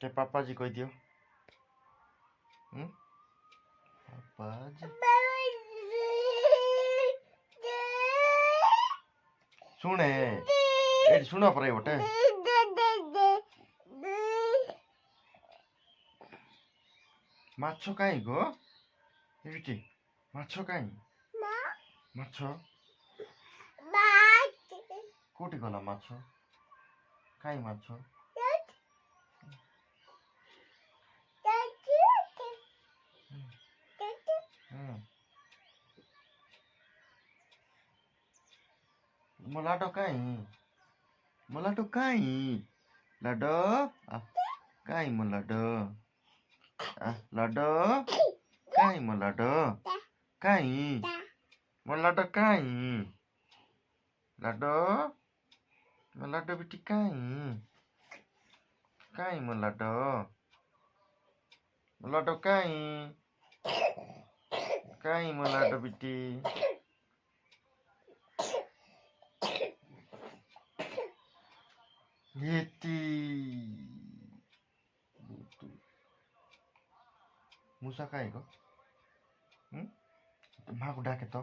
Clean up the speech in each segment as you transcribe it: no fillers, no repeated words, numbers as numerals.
के पापा जी कह दियो। पापा जी शुणे ए शुण पर गोटे माछ काई गो एटी माछ काई माछ कोटी गला माछ काई माछ मोलाटो काई लाडो काई मोलाटो लाडो काई मोलाटो काई लाडो मोलाटो बिटी काई मोलाटो काई मोलाटो बिटी येती मुसा काई गो माँ को डाके तो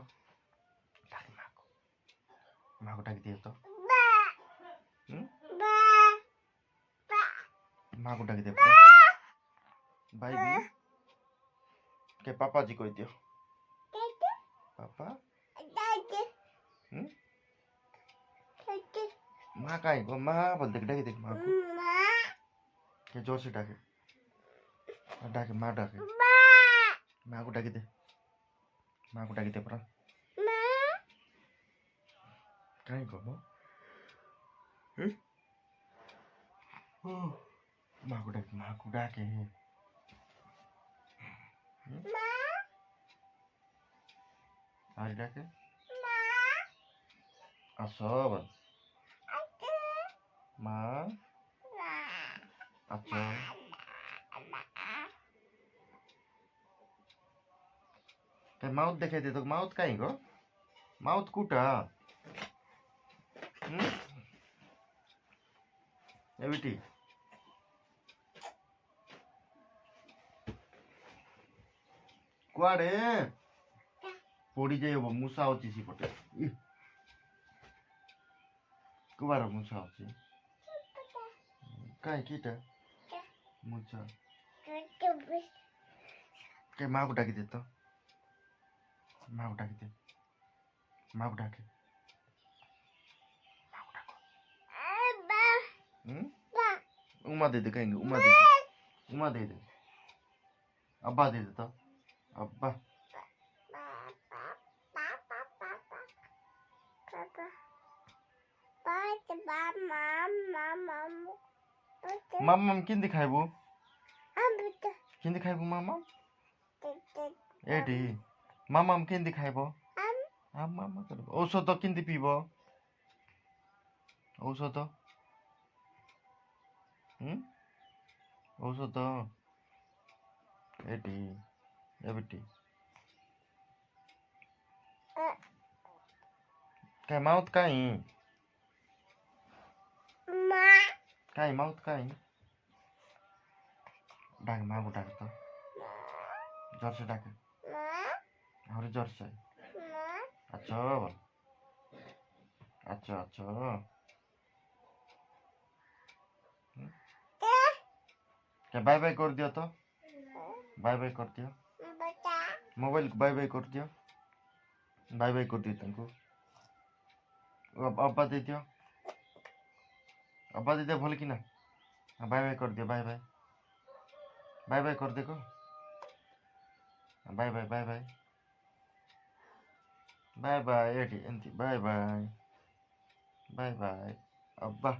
माँ को डाक दिए तो माँ को डाक दे भाई भी के पापा जी कोई दियो पापा माँ काई गो माँ बोलते डाके देख माँ को के जोर से डाके माँ डाके माँ को डाके दे पर काई गो माँ को डाके आज डाके सब माँ अच्छा ते माउथ देखे दे तो माउथ काई गो माउथ कुटा ए बेटी कुआड़े पड़ी जाए मूसा अच्छी सी पटे कुआर मूसा अच्छी कहीं कीटा मूसा के माँ को डाकी दे तो माँ को डाकी दे माँ को डाके उमा दे दे कहेंगे उमा दे दे अब्बा दे दे तो अब्बा मामा किन दिखाइबू मामा एटी मामा किन दिखाइबो मामा औषध किन पीब औषध औषध एटी एबिटी काय माउथ काई माउथ काई डाके माँ को डाके तो जोर से डाके और जोर से अच्छा बोल अच्छा क्या बाय बाय कर दियो तो बाय बाय कर दियो मोबाइल बाय बाय कर दियो तुमको अब्बा दे दियो भूल की ना बाय बाय कर दियो बाय बाय कर देखो बाय बाय एटी एंती बाय बाय अब्बा